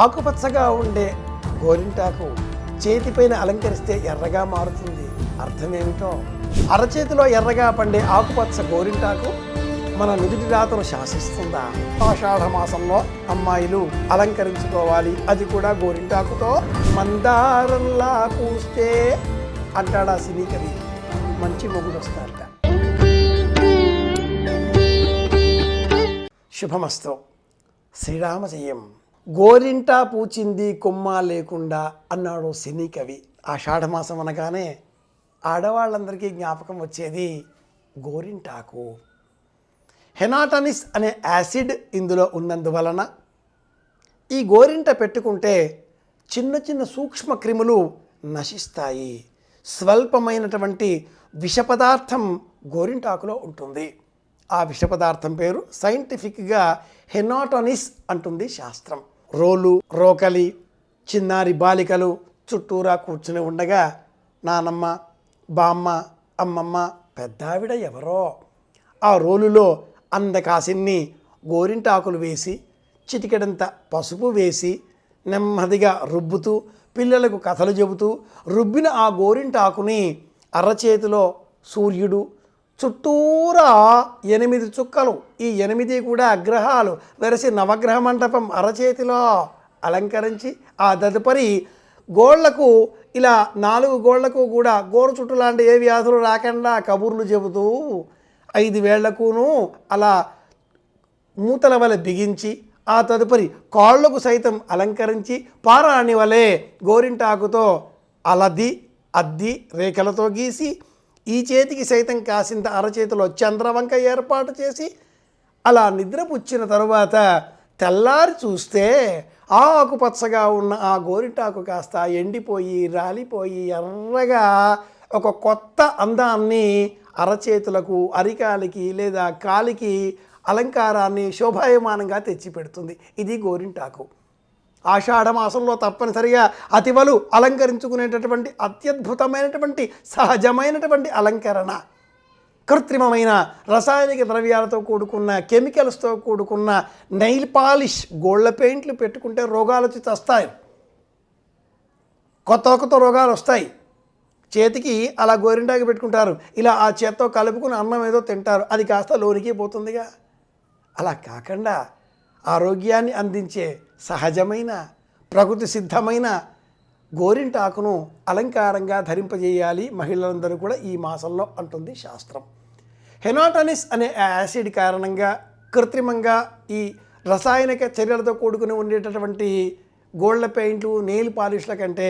ఆకుపచ్చగా ఉండే గోరింటాకు చేతిపైన అలంకరిస్తే ఎర్రగా మారుతుంది. అర్థమేమిటో? అరచేతిలో ఎర్రగా పండే ఆకుపచ్చ గోరింటాకు మన నుదుటి రాతను శాసిస్తుందా? ఆషాఢ మాసంలో అమ్మాయిలు అలంకరించుకోవాలి, అది కూడా గోరింటాకుతో. మందారంలా పూస్తే అంటాడా సినీ కవి, మంచి మొగుడు వస్తారట. శుభమస్తు. శ్రీరామ జయం. గోరింటా పూచింది కొమ్మ లేకుండా అన్నాడు సినీ కవి. ఆషాఢమాసం అనగానే ఆడవాళ్ళందరికీ జ్ఞాపకం వచ్చేది గోరింటాకు. హెనాటనిస్ అనే యాసిడ్ ఇందులో ఉన్నందువలన ఈ గోరింట పెట్టుకుంటే చిన్న చిన్న సూక్ష్మ క్రిములు నశిస్తాయి. స్వల్పమైనటువంటి విష పదార్థం గోరింటాకులో ఉంటుంది. ఆ విష పదార్థం పేరు సైంటిఫిక్గా హెనాటనిస్ అంటుంది శాస్త్రం. రోకలి చిన్నారి బాలికలు చుట్టూరా కూర్చుని ఉండగా నానమ్మ, బామ్మ, అమ్మమ్మ, పెద్దావిడ ఎవరో ఆ రోలులో అందకాసిన్ని గోరింటాకులు వేసి చిటికెడంత పసుపు వేసి నెమ్మదిగా రుబ్బుతూ పిల్లలకు కథలు చెబుతూ రుబ్బిన ఆ గోరింటాకుని అరచేతిలో సూర్యుడు, చుట్టూరా 8 చుక్కలు, ఈ 8 కూడా గ్రహాలు వెరసి నవగ్రహ మంటపం అరచేతిలో అలంకరించి ఆ తదుపరి గోళ్లకు ఇలా 4 గోళ్లకు కూడా గోరు చుట్టు లాంటి ఏ వ్యాధులు రాకుండా కబుర్లు చెబుతూ 5 వేళ్లకును అలా మూతల వలె బిగించి ఆ తదుపరి కాళ్ళకు సైతం అలంకరించి పారాణి వలె గోరింటాకుతో అద్ది రేఖలతో గీసి ఈ చేతికి సైతం కాసింత అరచేతిలో చంద్రవంక ఏర్పాటు చేసి అలా నిద్రపుచ్చిన తరువాత తెల్లారి చూస్తే ఆకుపచ్చగా ఉన్న ఆ గోరింటాకు కాస్త ఎండిపోయి రాలిపోయి ఎర్రగా ఒక కొత్త అందాన్ని అరచేతులకు, అరికాలికి లేదా కాలికి అలంకారాన్ని శోభాయమానంగా తెచ్చిపెడుతుంది. ఇది గోరింటాకు. ఆషాఢ మాసంలో తప్పనిసరిగా అతివలు అలంకరించుకునేటటువంటి అత్యద్భుతమైనటువంటి సహజమైనటువంటి అలంకరణ. కృత్రిమమైన రసాయనిక ద్రవ్యాలతో కూడుకున్న కెమికల్స్తో కూడుకున్న నెయిల్ పాలిష్ గోళ్ళ పెయింట్లు పెట్టుకుంటే రోగాలు వచ్చి వస్తాయి. కొత్త రోగాలు వస్తాయి. చేతికి అలా గోరింటాకు పెట్టుకుంటారు, ఇలా ఆ చేత్తో కలుపుకుని అన్నం ఏదో తింటారు, అది కాస్త లోనికి పోతుందిగా. అలా కాకుండా ఆరోగ్యాన్ని అందించే సహజమైన ప్రకృతి సిద్ధమైన గోరింటాకును అలంకారంగా ధరింపజేయాలి మహిళలందరూ కూడా ఈ మాసంలో అంటుంది శాస్త్రం. హెనాటనిస్ అనే యాసిడ్ కారణంగా కృత్రిమంగా ఈ రసాయనిక చర్యలతో కూడుకుని ఉండేటటువంటి గోల్డ్ పెయింట్లు, నెయిల్ పాలిష్ల కంటే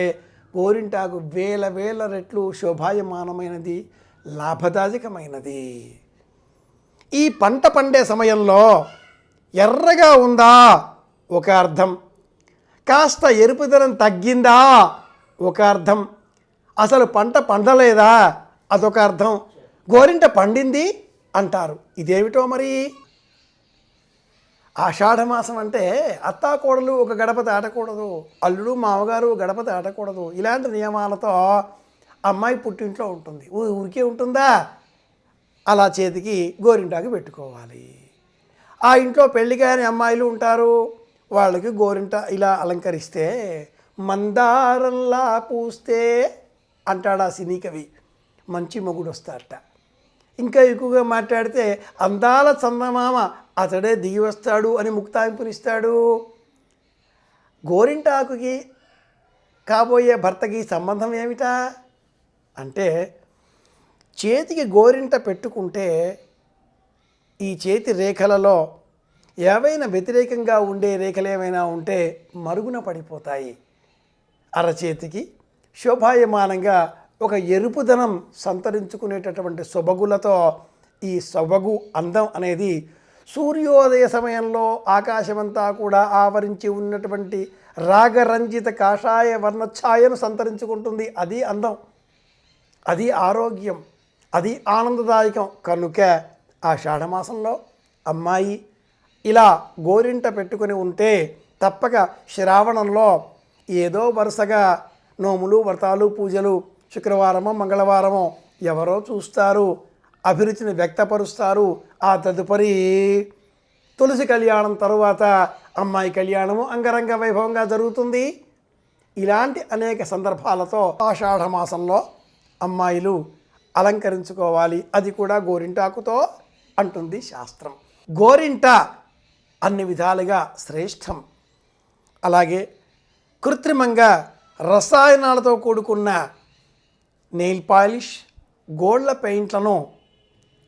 గోరింటాకు వేల రెట్లు శోభాయమానమైనది, లాభదాయకమైనది. ఈ పంట పండే సమయంలో ఎర్రగా ఉందా ఒక అర్థం, కాస్త ఎరుపుదనం తగ్గిందా ఒక అర్థం, అసలు పంట పండలేదా అదొక అర్థం, గోరింట పండింది అంటారు. ఇదేమిటో మరి? ఆషాఢమాసం అంటే అత్తాకోడలు ఒక గడప దాటకూడదు, అల్లుడు మామగారు గడప దాటకూడదు, ఇలాంటి నియమాలతో అమ్మాయి పుట్టింట్లో ఉంటుంది. ఊరికే ఉంటుందా? అలా చేతికి గోరింటాకు పెట్టుకోవాలి. ఆ ఇంట్లో పెళ్లి కాని అమ్మాయిలు ఉంటారు, వాళ్ళకి గోరింట ఇలా అలంకరిస్తే మందారంలా పూస్తే అంటాడా సినీ కవి, మంచి మొగుడు వస్తారట. ఇంకా ఎక్కువగా మాట్లాడితే అందాల చందమామ అతడే దిగి వస్తాడు అని ముక్తాయింపునిస్తాడు. గోరింటాకుకి కాబోయే భర్తకి సంబంధం ఏమిటా అంటే, చేతికి గోరింట పెట్టుకుంటే ఈ చేతి రేఖలలో ఏవైనా వ్యతిరేకంగా ఉండే రేఖలు ఏమైనా ఉంటే మరుగున పడిపోతాయి. అరచేతికి శోభాయమానంగా ఒక ఎరుపుదనం సంతరించుకునేటటువంటి సొబగులతో ఈ సొబగు అందం అనేది సూర్యోదయ సమయంలో ఆకాశమంతా కూడా ఆవరించి ఉన్నటువంటి రాగరంజిత కాషాయ వర్ణఛాయను సంతరించుకుంటుంది. అది అందం, అది ఆరోగ్యం, అది ఆనందదాయకం. కనుక ఆషాఢమాసంలో అమ్మాయి ఇలా గోరింట పెట్టుకుని ఉంటే తప్పక శ్రావణంలో ఏదో వరుసగా నోములు, వ్రతాలు, పూజలు శుక్రవారమో మంగళవారమో ఎవరో చూస్తారు, అభిరుచిని వ్యక్తపరుస్తారు. ఆ తదుపరి తులసి కళ్యాణం తరువాత అమ్మాయి కళ్యాణము అంగరంగ వైభవంగా జరుగుతుంది. ఇలాంటి అనేక సందర్భాలతో ఆషాఢ మాసంలో అమ్మాయిలు అలంకరించుకోవాలి, అది కూడా గోరింటాకుతో అంటుంది శాస్త్రం. గోరింట అన్ని విధాలుగా శ్రేష్టం. అలాగే కృత్రిమంగా రసాయనాలతో కూడుకున్న నెయిల్ పాలిష్, గోళ్ళ పెయింట్లను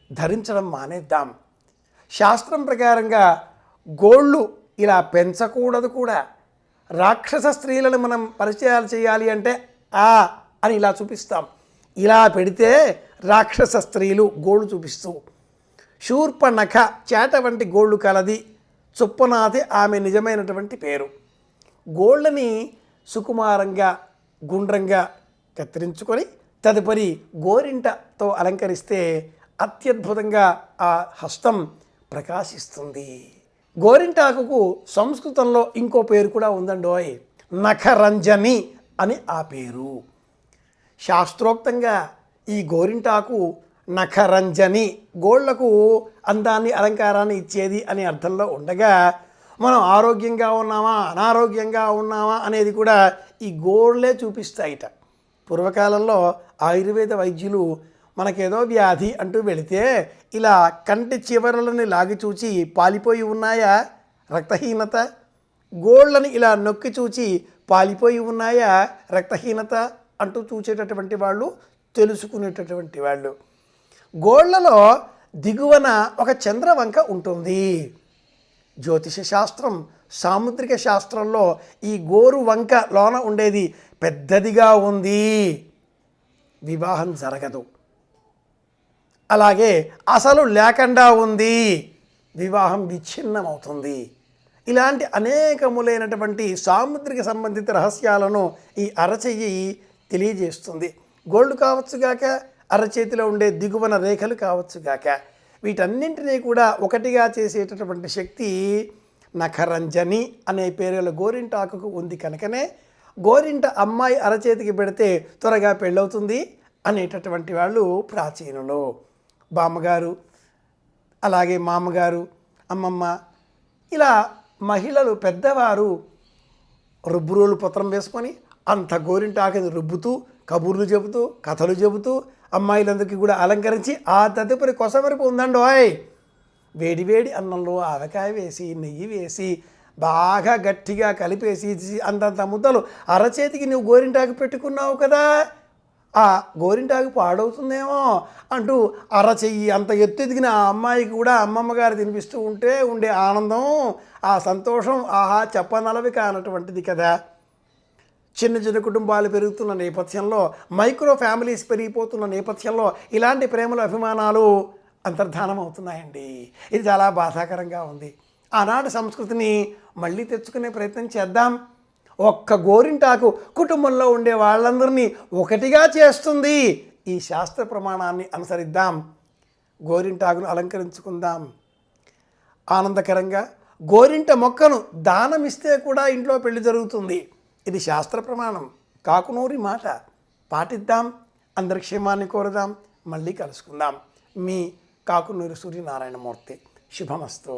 ధరించడం మానేద్దాం. శాస్త్రం ప్రకారంగా గోళ్ళు ఇలా పెంచకూడదు కూడా. రాక్షస స్త్రీలను మనం పరిచయాలు చేయాలి అంటే అని ఇలా చూపిస్తాం. ఇలా పెడితే రాక్షస స్త్రీలు గోళ్ళు చూపిస్తూ, శూర్పణఖ చేట వంటి గోళ్ళు కలది, చొప్పనాథి ఆమె నిజమైనటువంటి పేరు. గోళ్ళని సుకుమారంగా గుండ్రంగా కత్తిరించుకొని తదుపరి గోరింటతో అలంకరిస్తే అత్యద్భుతంగా ఆ హస్తం ప్రకాశిస్తుంది. గోరింటాకుకు సంస్కృతంలో ఇంకో పేరు కూడా ఉందండోయ్, నఖరంజని అని ఆ పేరు. శాస్త్రోక్తంగా ఈ గోరింటాకు నఖరంజని, గోళ్లకు అందాన్ని అలంకారాన్ని ఇచ్చేది అనే అర్థంలో ఉండగా, మనం ఆరోగ్యంగా ఉన్నామా అనారోగ్యంగా ఉన్నామా అనేది కూడా ఈ గోళ్ళే చూపిస్తాయిట. పూర్వకాలంలో ఆయుర్వేద వైద్యులు మనకేదో వ్యాధి అంటూ వెళితే ఇలా కంటి చివరలని లాగి చూచి పాలిపోయి ఉన్నాయా రక్తహీనత, గోళ్ళని ఇలా నొక్కి చూచి పాలిపోయి ఉన్నాయా రక్తహీనత అంటూ చూసేటటువంటి వాళ్ళు, తెలుసుకునేటటువంటి వాళ్ళు. గోళ్లలో దిగువన ఒక చంద్రవంక ఉంటుంది. జ్యోతిష శాస్త్రం, సాముద్రిక శాస్త్రంలో ఈ గోరు వంక లోన ఉండేది పెద్దదిగా ఉంది, వివాహం జరగదు. అలాగే అసలు లేకుండా ఉంది, వివాహం విచ్ఛిన్నమవుతుంది. ఇలాంటి అనేకములైనటువంటి సాముద్రిక సంబంధిత రహస్యాలను ఈ అరచెయ్యి తెలియజేస్తుంది. గోల్డ్ కావచ్చుగాక, అరచేతిలో ఉండే దిగువన రేఖలు కావచ్చుగాక, వీటన్నింటినీ కూడా ఒకటిగా చేసేటటువంటి శక్తి నఖరంజని అనే పేరుల గోరింటాకుకు ఉంది. కనుకనే గోరింట అమ్మాయి అరచేతికి పెడితే త్వరగా పెళ్ళవుతుంది అనేటటువంటి వాళ్ళు ప్రాచీనులు. బామ్మగారు, అలాగే మామగారు, అమ్మమ్మ, ఇలా మహిళలు పెద్దవారు రుబ్బురోలు పత్రం వేసుకొని అంత గోరింటాకుని రుబ్బుతూ, కబుర్లు చెబుతూ, కథలు చెబుతూ అమ్మాయిలందరికీ కూడా అలంకరించి ఆ తదుపరి కొసవరపు ఉందండోయ్, వేడివేడి అన్నంలో ఆవకాయ వేసి నెయ్యి వేసి బాగా గట్టిగా కలిపేసి అంతంత ముద్దలు అరచేతికి నువ్వు గోరింటాకు పెట్టుకున్నావు కదా, ఆ గోరింటాకు పాడవుతుందేమో అంటూ అరచెయ్యి అంత ఎత్తెదిగిన ఆ అమ్మాయికి కూడా అమ్మమ్మ గారు తినిపిస్తూ ఉంటే ఉండే ఆనందం, ఆ సంతోషం ఆహా చెప్పనలవి కానటువంటిది కదా. చిన్న చిన్న కుటుంబాలు పెరుగుతున్న నేపథ్యంలో, మైక్రో ఫ్యామిలీస్ పెరిగిపోతున్న నేపథ్యంలో ఇలాంటి ప్రేమలు అభిమానాలు అంతర్ధానం అవుతున్నాయండి. ఇది చాలా బాధాకరంగా ఉంది. ఆనాటి సంస్కృతిని మళ్ళీ తెచ్చుకునే ప్రయత్నం చేద్దాం. ఒక్క గోరింటాకు కుటుంబంలో ఉండే వాళ్ళందరినీ ఒకటిగా చేస్తుంది. ఈ శాస్త్ర ప్రమాణాన్ని అనుసరిద్దాం, గోరింటాకును అలంకరించుకుందాం ఆనందకరంగా. గోరింట మొక్కను దానం ఇస్తే కూడా ఇంట్లో పెళ్లి జరుగుతుంది. ఇది శాస్త్ర ప్రమాణం, కాకునూరి మాట. పాటిద్దాం, అందరి క్షేమాన్ని కోరుదాం. మళ్ళీ కలుసుకుందాం. మీ కాకునూరి సూర్యనారాయణమూర్తి. శుభమస్తు.